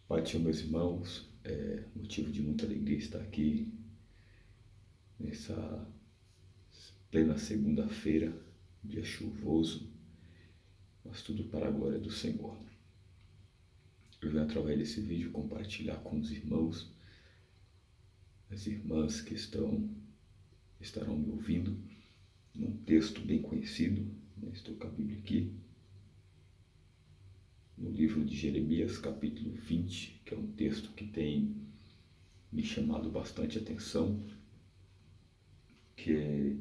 Pai do Senhor, meus irmãos, motivo de muita alegria estar aqui nessa plena segunda-feira, dia chuvoso, mas tudo para a glória do Senhor. Eu venho através desse vídeo compartilhar com os irmãos, as irmãs que estarão me ouvindo, num texto bem conhecido, estou com a Bíblia aqui, no livro de Jeremias, capítulo 20, que é um texto que tem me chamado bastante atenção, que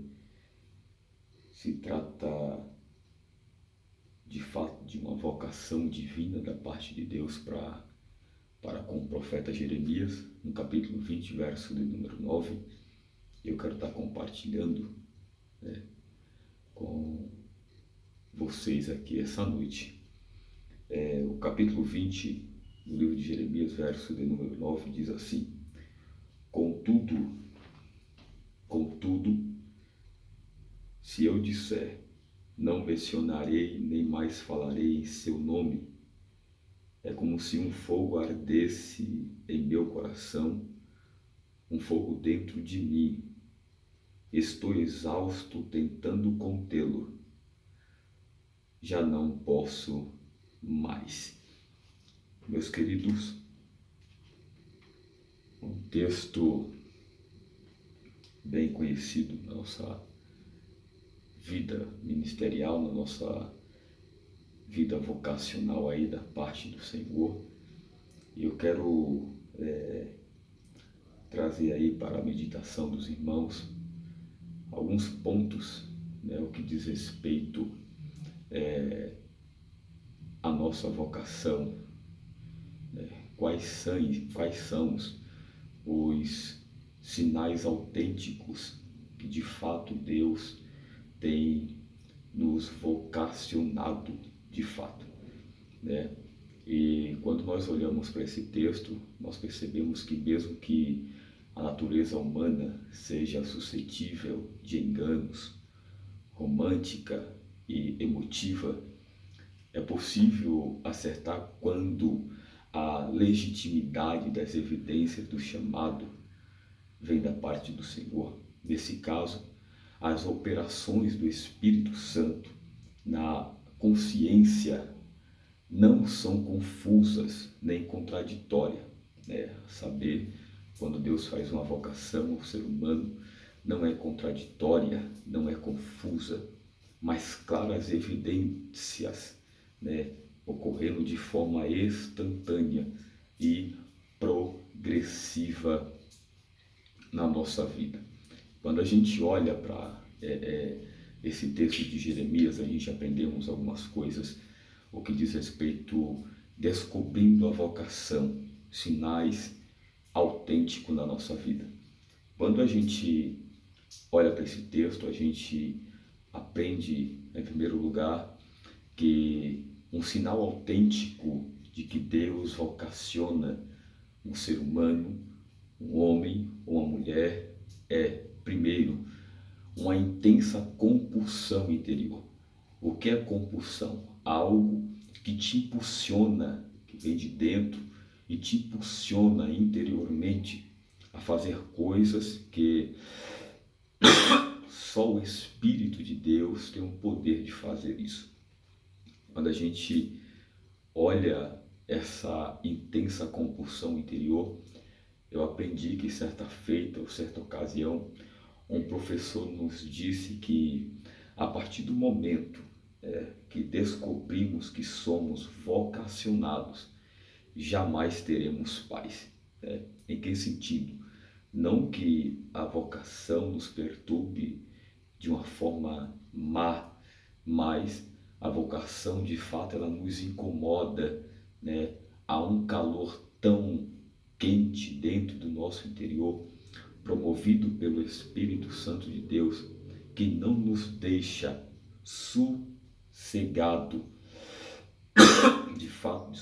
se trata de fato de uma vocação divina da parte de Deus para com o profeta Jeremias, no capítulo 20, verso de número 9. Eu quero estar compartilhando com vocês aqui essa noite. O capítulo 20 do livro de Jeremias, verso de número 9, diz assim: Contudo, se eu disser, não mencionarei nem mais falarei em seu nome, é como se um fogo ardesse em meu coração, um fogo dentro de mim. Estou exausto tentando contê-lo, já não posso mais. Meus queridos, um texto bem conhecido na nossa vida ministerial, na nossa vida vocacional aí da parte do Senhor. E eu quero trazer aí para a meditação dos irmãos alguns pontos, o que diz respeito à nossa vocação, quais são os sinais autênticos que de fato Deus tem nos vocacionado de fato, E quando nós olhamos para esse texto, nós percebemos que mesmo que a natureza humana seja suscetível de enganos, romântica e emotiva, é possível acertar quando a legitimidade das evidências do chamado vem da parte do Senhor. Nesse caso, as operações do Espírito Santo na consciência não são confusas nem contraditórias. Saber quando Deus faz uma vocação ao ser humano não é contraditória, não é confusa, mas claras evidências, ocorrendo de forma instantânea e progressiva na nossa vida. Quando a gente olha para esse texto de Jeremias, a gente aprendemos algumas coisas, o que diz respeito descobrindo a vocação, sinais autênticos na nossa vida. Quando a gente olha para esse texto, a gente aprende, em primeiro lugar, que um sinal autêntico de que Deus vocaciona um ser humano, um homem ou uma mulher, primeiro, uma intensa compulsão interior. O que é compulsão? Algo que te impulsiona, que vem de dentro e te impulsiona interiormente a fazer coisas que só o Espírito de Deus tem o poder de fazer isso. Quando a gente olha essa intensa compulsão interior, eu aprendi que certa feita ou certa ocasião, um professor nos disse que a partir do momento que descobrimos que somos vocacionados, jamais teremos paz. Em que sentido? Não que a vocação nos perturbe de uma forma má, mas a vocação de fato ela nos incomoda, há um calor tão quente dentro do nosso interior, promovido pelo Espírito Santo de Deus, que não nos deixa sossegado. De fato,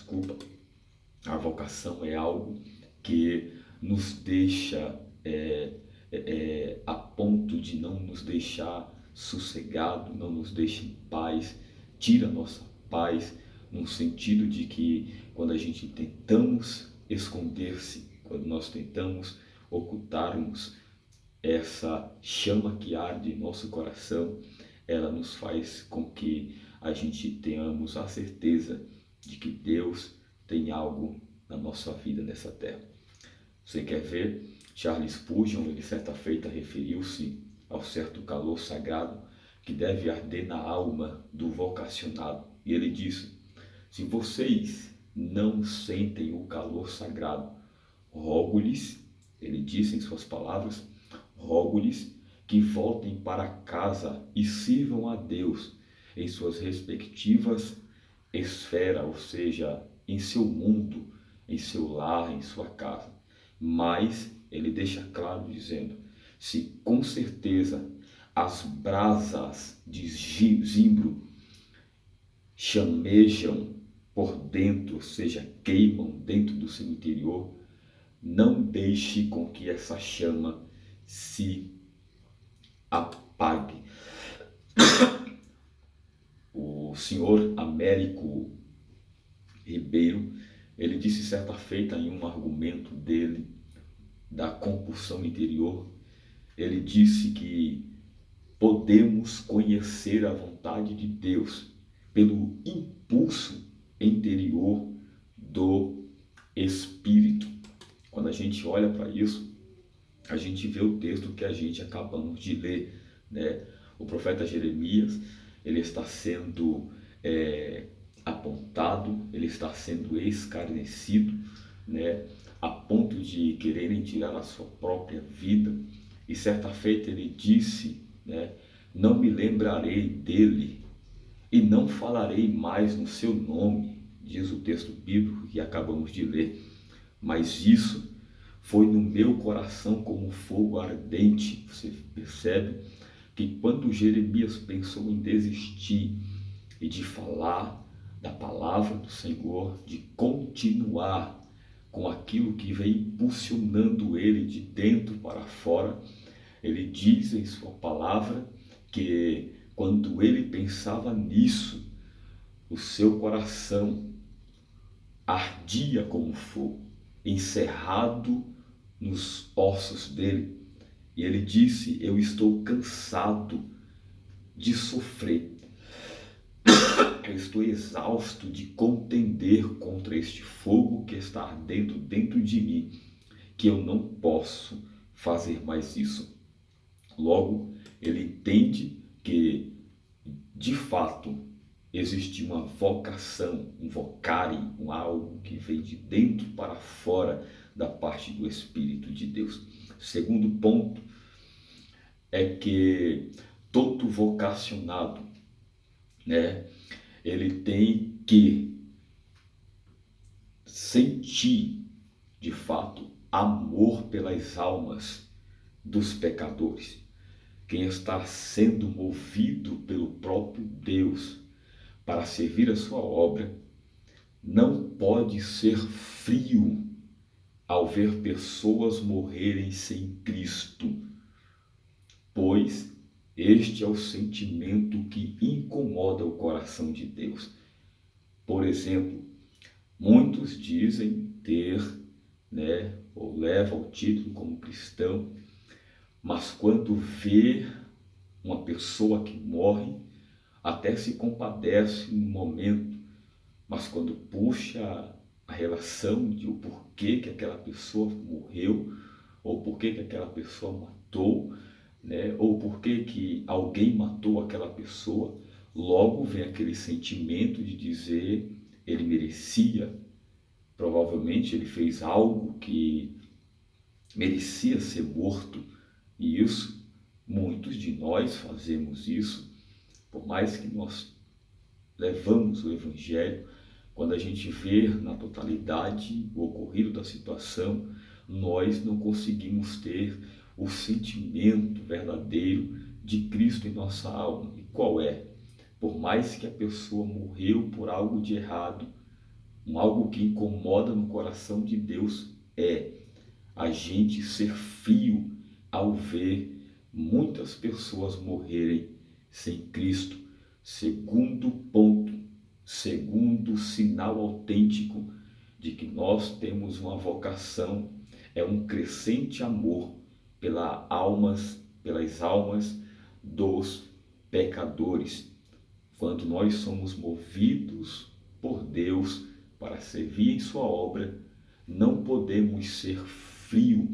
a vocação é algo que nos deixa a ponto de não nos deixar sossegado, não nos deixa em paz, tira a nossa paz, no sentido de que quando a gente tentamos esconder-se, quando nós tentamos ocultarmos essa chama que arde em nosso coração, ela nos faz com que a gente tenhamos a certeza de que Deus tem algo na nossa vida nessa terra. Você quer ver? Charles Spurgeon, ele certa feita referiu-se ao certo calor sagrado que deve arder na alma do vocacionado. E ele disse: se vocês não sentem o calor sagrado, rogo-lhes, ele disse em suas palavras, rogo-lhes que voltem para casa e sirvam a Deus em suas respectivas esferas, ou seja, em seu mundo, em seu lar, em sua casa. Mas ele deixa claro dizendo: se com certeza as brasas de zimbro chamejam por dentro, ou seja, queimam dentro do seu interior, não deixe com que essa chama se apague. O senhor Américo Ribeiro, ele disse certa feita em um argumento dele da compulsão interior, ele disse que podemos conhecer a vontade de Deus pelo impulso interior do Espírito. Quando a gente olha para isso, a gente vê o texto que a gente acabamos de ler, né? O profeta Jeremias, ele está sendo apontado, ele está sendo escarnecido, né? A ponto de quererem tirar a sua própria vida. E certa feita ele disse, né? Não me lembrarei dele e não falarei mais no seu nome, diz o texto bíblico que acabamos de ler. Mas isso foi no meu coração como fogo ardente. Você percebe que quando Jeremias pensou em desistir e de falar da palavra do Senhor, de continuar com aquilo que vem impulsionando ele de dentro para fora, ele diz em sua palavra que quando ele pensava nisso, o seu coração ardia como fogo, encerrado nos ossos dele. E ele disse: eu estou cansado de sofrer, eu estou exausto de contender contra este fogo que está ardendo dentro de mim, que eu não posso fazer mais isso. Logo, ele entende que, de fato, existe uma vocação, um vocare, algo que vem de dentro para fora da parte do Espírito de Deus. Segundo ponto é que todo vocacionado, né, ele tem que sentir, de fato, amor pelas almas dos pecadores. Quem está sendo movido pelo próprio Deus para servir a sua obra não pode ser frio ao ver pessoas morrerem sem Cristo, pois este é o sentimento que incomoda o coração de Deus. Por exemplo, muitos dizem ter, né, ou levam o título como cristão, mas quando vê uma pessoa que morre, até se compadece no momento, mas quando puxa a relação de o porquê que aquela pessoa morreu, ou porquê que aquela pessoa matou, né, ou porquê que alguém matou aquela pessoa, logo vem aquele sentimento de dizer: ele merecia, provavelmente ele fez algo que merecia ser morto. E isso, muitos de nós fazemos isso, por mais que nós levamos o Evangelho, quando a gente vê na totalidade o ocorrido da situação, nós não conseguimos ter o sentimento verdadeiro de Cristo em nossa alma. E qual é? Por mais que a pessoa morreu por algo de errado, algo que incomoda no coração de Deus é a gente ser frio ao ver muitas pessoas morrerem sem Cristo. Segundo ponto, segundo sinal autêntico de que nós temos uma vocação, é um crescente amor pelas almas dos pecadores. Quando nós somos movidos por Deus para servir em sua obra, não podemos ser frios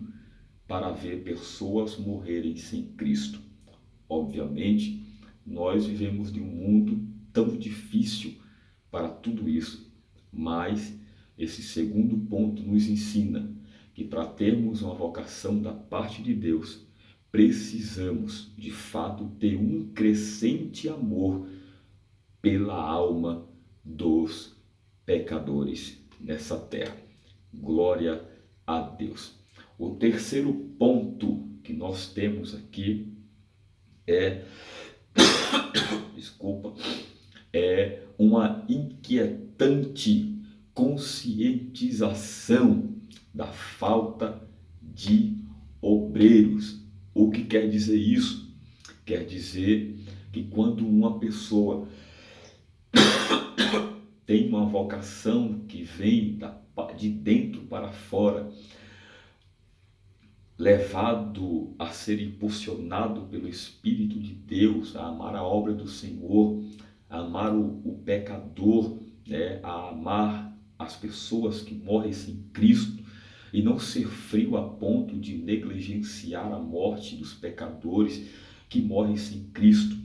para ver pessoas morrerem sem Cristo. Obviamente, nós vivemos de um mundo tão difícil para tudo isso, mas esse segundo ponto nos ensina que para termos uma vocação da parte de Deus, precisamos de fato ter um crescente amor pela alma dos pecadores nessa terra. Glória a Deus. O terceiro ponto que nós temos aqui é uma inquietante conscientização da falta de obreiros. O que quer dizer isso? Quer dizer que quando uma pessoa tem uma vocação que vem de dentro para fora, levado a ser impulsionado pelo Espírito de Deus, a amar a obra do Senhor, a amar o pecador, né? A amar as pessoas que morrem sem Cristo, e não ser frio a ponto de negligenciar a morte dos pecadores que morrem sem Cristo.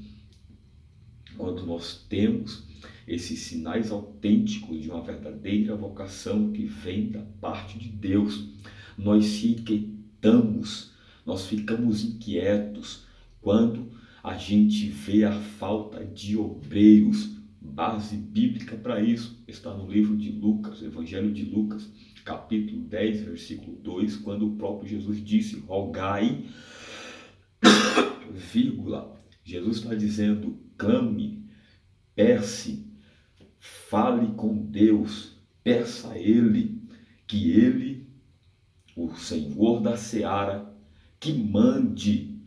Quando nós temos esses sinais autênticos de uma verdadeira vocação que vem da parte de Deus, nós se inquietamos, nós ficamos inquietos quando a gente vê a falta de obreiros. Base bíblica para isso está no livro de Lucas, Evangelho de Lucas, capítulo 10, versículo 2, quando o próprio Jesus disse: rogai, vírgula, Jesus está dizendo: clame, peça, fale com Deus, peça a Ele, que Ele, o Senhor da seara, que mande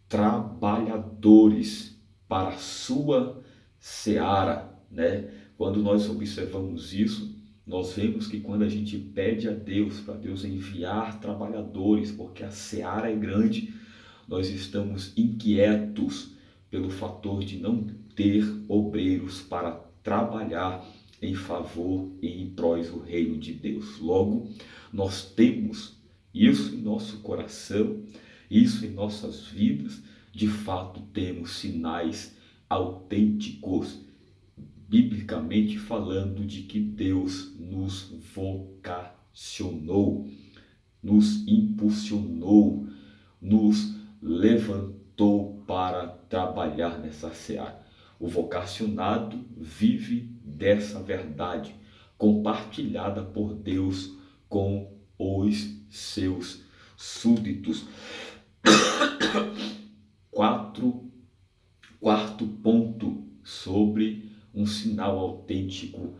trabalhadores para a sua seara, né? Quando nós observamos isso, nós vemos que quando a gente pede a Deus, para Deus enviar trabalhadores, porque a seara é grande, nós estamos inquietos pelo fator de não ter obreiros para trabalhar em favor e em prós do reino de Deus. Logo, nós temos isso em nosso coração, isso em nossas vidas. De fato, temos sinais autênticos, biblicamente falando, de que Deus nos vocacionou, nos impulsionou, nos levantou para trabalhar nessa seara. O vocacionado vive dessa verdade, compartilhada por Deus com os seus súditos. Quarto ponto sobre um sinal autêntico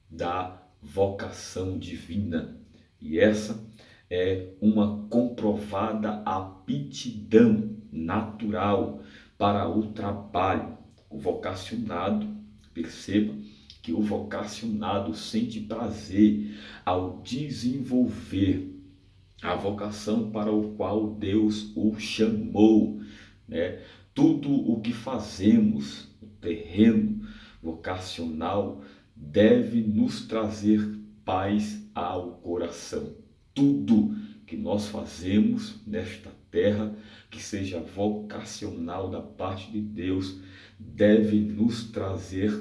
da vocação divina. E essa é uma comprovada aptidão natural para o trabalho. O vocacionado, perceba que o vocacionado sente prazer ao desenvolver a vocação para o qual Deus o chamou, né? Tudo o que fazemos no terreno vocacional deve nos trazer paz ao coração. Tudo que nós fazemos nesta terra, que seja vocacional da parte de Deus, deve nos trazer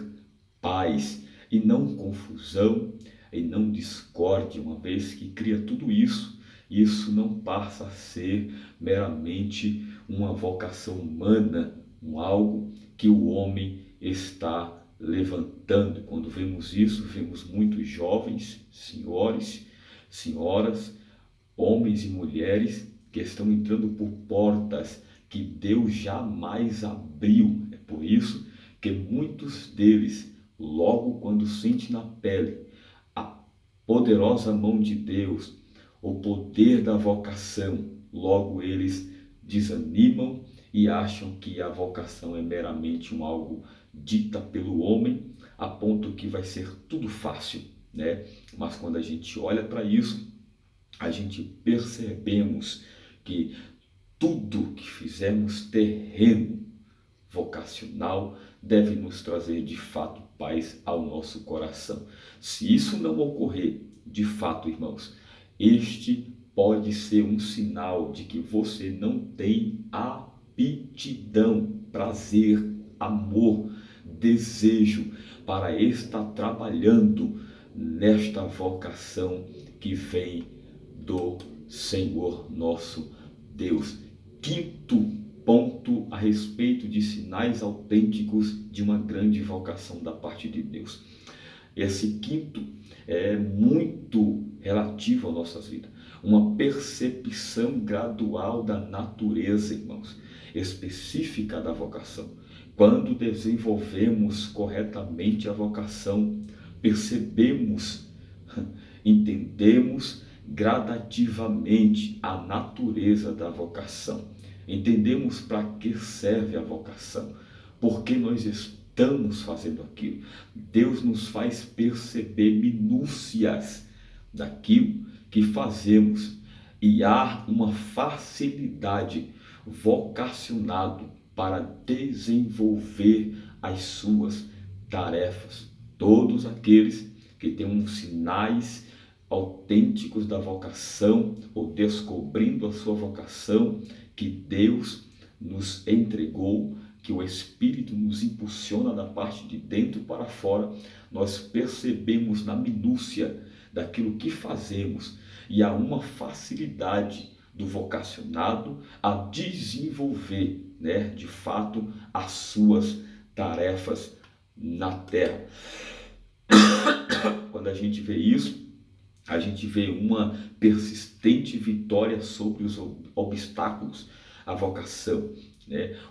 paz e não confusão e não discórdia, uma vez que cria tudo isso. Isso não passa a ser meramente uma vocação humana, algo que o homem está levantando. Quando vemos isso, vemos muitos jovens, senhores, senhoras, homens e mulheres que estão entrando por portas que Deus jamais abriu. É por isso que muitos deles, logo quando sentem na pele a poderosa mão de Deus, o poder da vocação, logo eles desanimam e acham que a vocação é meramente algo dita pelo homem, a ponto que vai ser tudo fácil. né? Mas quando a gente olha para isso, a gente percebemos que tudo que fizermos terreno, vocacional, deve nos trazer de fato paz ao nosso coração. Se isso não ocorrer, de fato, irmãos, este pode ser um sinal de que você não tem aptidão, prazer, amor, desejo para estar trabalhando nesta vocação que vem do Senhor nosso Deus. Quinto ponto a respeito de sinais autênticos de uma grande vocação da parte de Deus. Esse quinto é muito relativo às nossas vidas. Uma percepção gradual da natureza, irmãos, específica da vocação. Quando desenvolvemos corretamente a vocação, percebemos, entendemos gradativamente a natureza da vocação. Entendemos para que serve a vocação, por que nós estamos fazendo aquilo. Deus nos faz perceber minúcias daquilo que fazemos e há uma facilidade vocacionado para desenvolver as suas tarefas. Todos aqueles que têm uns sinais autênticos da vocação ou descobrindo a sua vocação que Deus nos entregou, que o Espírito nos impulsiona da parte de dentro para fora, nós percebemos na minúcia daquilo que fazemos e há uma facilidade do vocacionado a desenvolver, de fato, as suas tarefas na terra. Quando a gente vê isso, a gente vê uma persistente vitória sobre os obstáculos à vocação.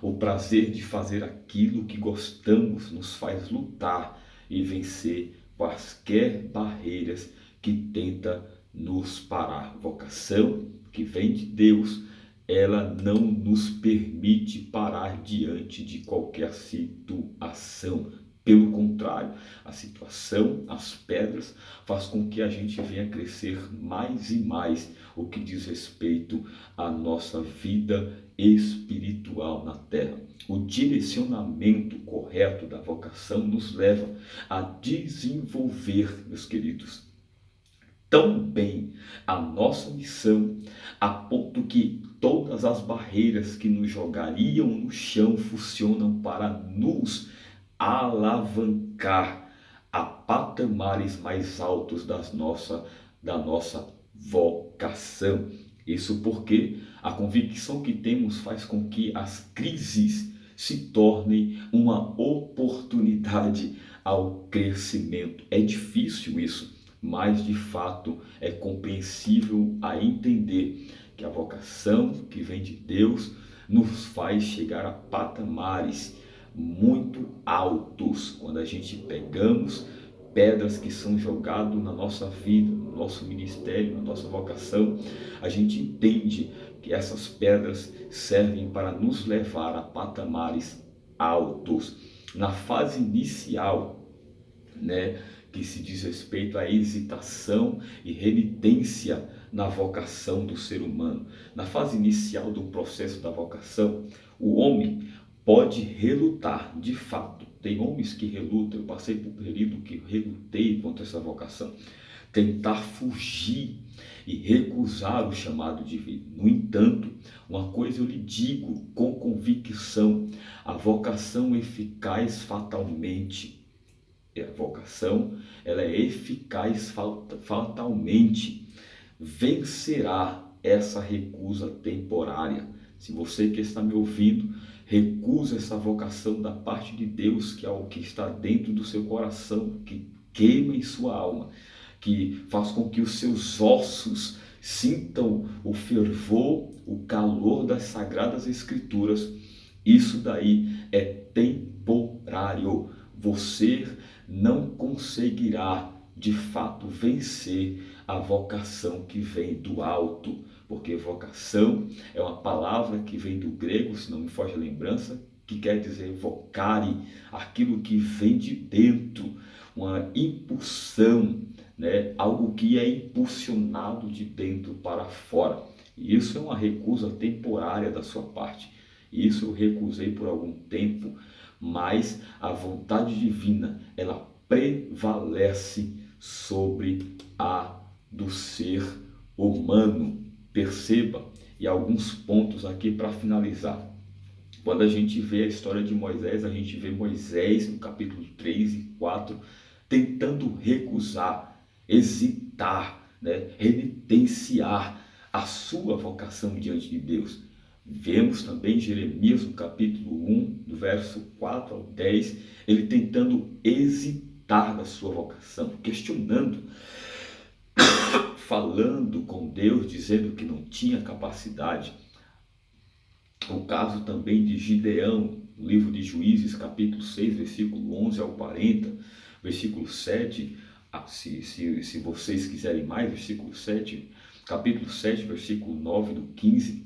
O prazer de fazer aquilo que gostamos nos faz lutar e vencer quaisquer barreiras que tenta nos parar. Vocação que vem de Deus, ela não nos permite parar diante de qualquer situação. Pelo contrário, a situação, as pedras, faz com que a gente venha crescer mais e mais o que diz respeito à nossa vida espiritual na terra. O direcionamento correto da vocação nos leva a desenvolver, meus queridos, tão bem a nossa missão, a ponto que todas as barreiras que nos jogariam no chão funcionam para nos alavancar a patamares mais altos da nossa vocação. Isso porque a convicção que temos faz com que as crises se tornem uma oportunidade ao crescimento. É difícil isso, mas de fato é compreensível a entender que a vocação que vem de Deus nos faz chegar a patamares muito altos quando a gente pegamos pedras que são jogadas na nossa vida, no nosso ministério, na nossa vocação. A gente entende que essas pedras servem para nos levar a patamares altos. Na fase inicial, que se diz respeito à hesitação e renitência na vocação do ser humano. Na fase inicial do processo da vocação, o homem pode relutar, de fato. Tem homens que relutam, eu passei por um período que relutei contra essa vocação. Tentar fugir e recusar o chamado divino. No entanto, uma coisa eu lhe digo com convicção, a vocação eficaz fatalmente. A vocação, ela é eficaz fatalmente, vencerá essa recusa temporária. Se você que está me ouvindo, recusa essa vocação da parte de Deus, que é o que está dentro do seu coração, que queima em sua alma, que faz com que os seus ossos sintam o fervor, o calor das Sagradas Escrituras, isso daí é temporário. Você não conseguirá, de fato, vencer a vocação que vem do alto, porque vocação é uma palavra que vem do grego, se não me foge a lembrança, que quer dizer vocare, aquilo que vem de dentro, uma impulsão, né? Algo que é impulsionado de dentro para fora. E isso é uma recusa temporária da sua parte. Isso eu recusei por algum tempo, mas a vontade divina, ela prevalece sobre a do ser humano. Perceba, e alguns pontos aqui para finalizar. Quando a gente vê a história de Moisés, a gente vê Moisés no capítulo 3 e 4 tentando recusar, hesitar, né, renitenciar a sua vocação diante de Deus. Vemos também Jeremias no capítulo 1, do verso 4 ao 10, ele tentando hesitar da sua vocação, questionando, falando com Deus, dizendo que não tinha capacidade. O caso também de Gideão, no livro de Juízes, capítulo 6, versículo 11 ao 40, versículo 7, se vocês quiserem mais, versículo 7, capítulo 7, versículo 9 do 15,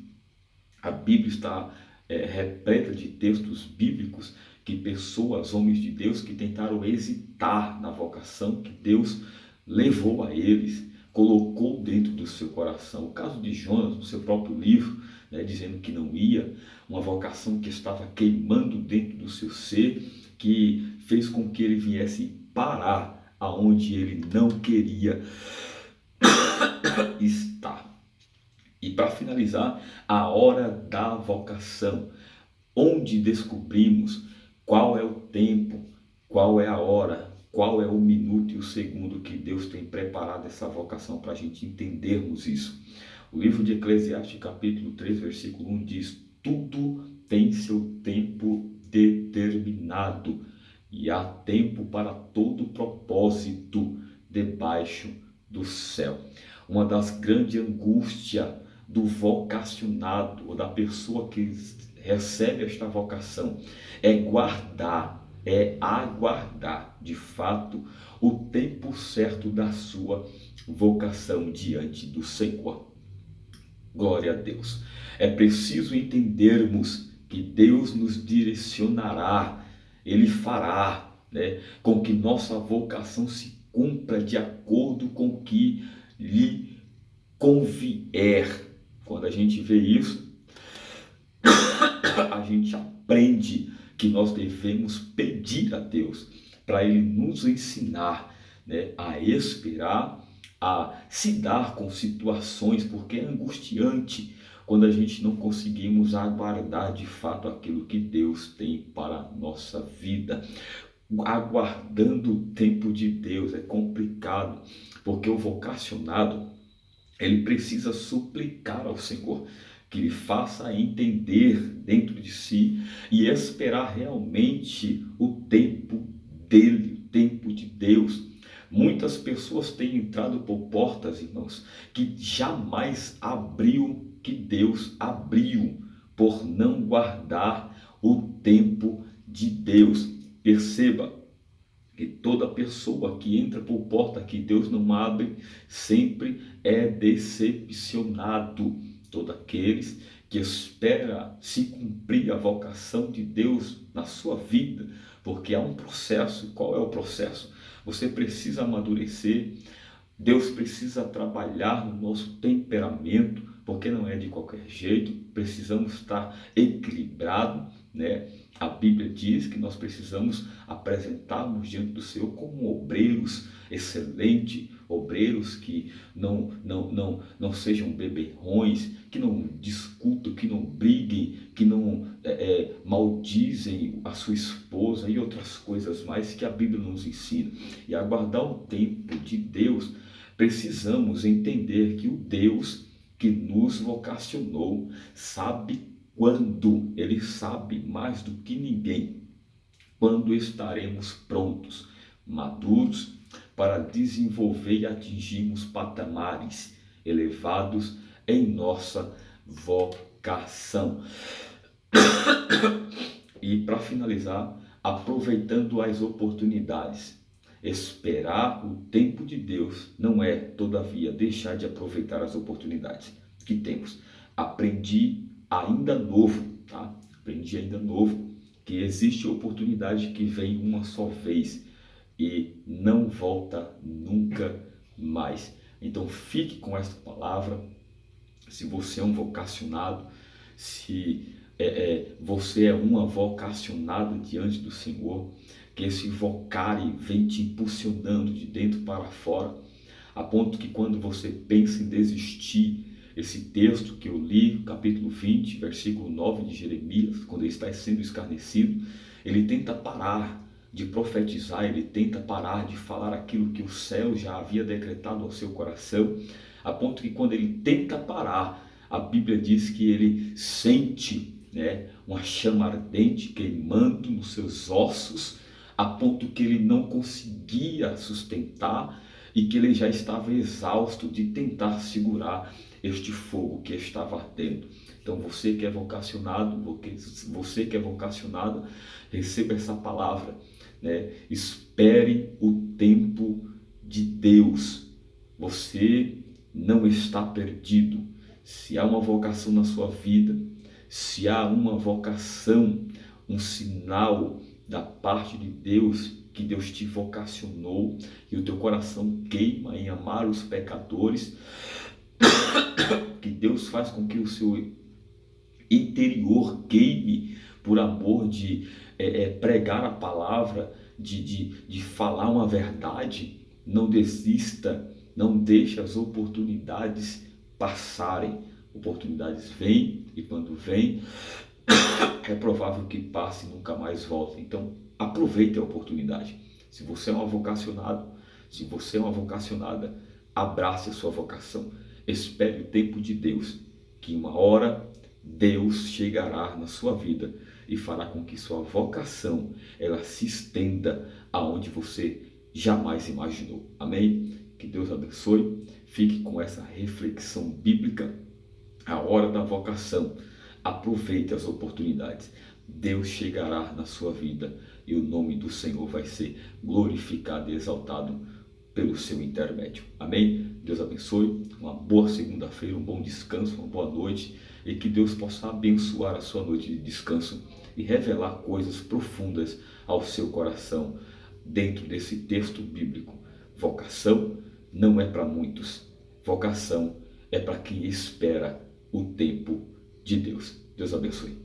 a Bíblia está repleta de textos bíblicos que pessoas, homens de Deus, que tentaram hesitar na vocação que Deus levou a eles, colocou dentro do seu coração. O caso de Jonas, no seu próprio livro, né, dizendo que não ia, uma vocação que estava queimando dentro do seu ser, que fez com que ele viesse parar aonde ele não queria estar. E para finalizar, a hora da vocação, onde descobrimos qual é o tempo, qual é a hora, qual é o minuto e o segundo que Deus tem preparado essa vocação para a gente entendermos isso. O livro de Eclesiastes, capítulo 3, versículo 1 diz: tudo tem seu tempo determinado e há tempo para todo propósito debaixo do céu. Uma das grandes angústias do vocacionado ou da pessoa que recebe esta vocação é guardar, é aguardar de fato o tempo certo da sua vocação diante do Senhor. Glória a Deus. É preciso entendermos que Deus nos direcionará, Ele fará, né, com que nossa vocação se cumpra de acordo com o que lhe convier. Quando a gente vê isso, a gente aprende que nós devemos pedir a Deus para Ele nos ensinar, né, a esperar, a se dar com situações, porque é angustiante quando a gente não conseguimos aguardar de fato aquilo que Deus tem para a nossa vida. Aguardando o tempo de Deus é complicado, porque o vocacionado, ele precisa suplicar ao Senhor que lhe faça entender dentro de si e esperar realmente o tempo dele, o tempo de Deus. Muitas pessoas têm entrado por portas, irmãos, que jamais abriu, que Deus abriu, por não guardar o tempo de Deus. Perceba que toda pessoa que entra por porta que Deus não abre, sempre é decepcionado. Todos aqueles que esperam se cumprir a vocação de Deus na sua vida, porque há um processo. Qual é o processo? Você precisa amadurecer, Deus precisa trabalhar no nosso temperamento, porque não é de qualquer jeito, precisamos estar equilibrados, né? A Bíblia diz que nós precisamos apresentarmos diante do Senhor como obreiros excelentes, obreiros que não sejam beberrões, que não discutam, que não briguem, que não maldizem a sua esposa e outras coisas mais que a Bíblia nos ensina. E aguardar o tempo de Deus, precisamos entender que o Deus que nos vocacionou sabe quando, Ele sabe mais do que ninguém, quando estaremos prontos, maduros, para desenvolver e atingirmos patamares elevados em nossa vocação. E para finalizar, aproveitando as oportunidades. Esperar o tempo de Deus não é, todavia, deixar de aproveitar as oportunidades que temos. Aprendi ainda novo, tá? Aprendi ainda novo que existe oportunidade que vem uma só vez e não volta nunca mais. Então fique com esta palavra. Se você é um vocacionado, se você é uma vocacionada diante do Senhor, que esse vocare vem te impulsionando de dentro para fora, a ponto que quando você pensa em desistir, esse texto que eu li, capítulo 20, versículo 9 de Jeremias, quando ele está sendo escarnecido, ele tenta parar de profetizar, ele tenta parar de falar aquilo que o céu já havia decretado ao seu coração, a ponto que quando ele tenta parar, a Bíblia diz que ele sente, uma chama ardente queimando nos seus ossos, a ponto que ele não conseguia sustentar e que ele já estava exausto de tentar segurar este fogo que estava ardendo. Então você que é vocacionado, você que é vocacionada, receba essa palavra, Espere o tempo de Deus. Você não está perdido. Se há uma vocação na sua vida, se há uma vocação, um sinal da parte de Deus, que Deus te vocacionou e o teu coração queima em amar os pecadores, que Deus faz com que o seu interior queime por amor de pregar a palavra, de falar uma verdade. Não desista, não deixe as oportunidades passarem. Oportunidades vêm e quando vêm, é provável que passe e nunca mais volte. Então, aproveite a oportunidade. Se você é um vocacionado, se você é uma vocacionada, abrace a sua vocação. Espere o tempo de Deus, que uma hora Deus chegará na sua vida e fará com que sua vocação ela se estenda aonde você jamais imaginou. Amém? Que Deus abençoe. Fique com essa reflexão bíblica. A hora da vocação. Aproveite as oportunidades. Deus chegará na sua vida e o nome do Senhor vai ser glorificado e exaltado pelo seu intermédio. Amém? Deus abençoe. Uma boa segunda-feira, um bom descanso, uma boa noite e que Deus possa abençoar a sua noite de descanso e revelar coisas profundas ao seu coração dentro desse texto bíblico. Vocação não é para muitos. Vocação é para quem espera o tempo de Deus. Deus abençoe.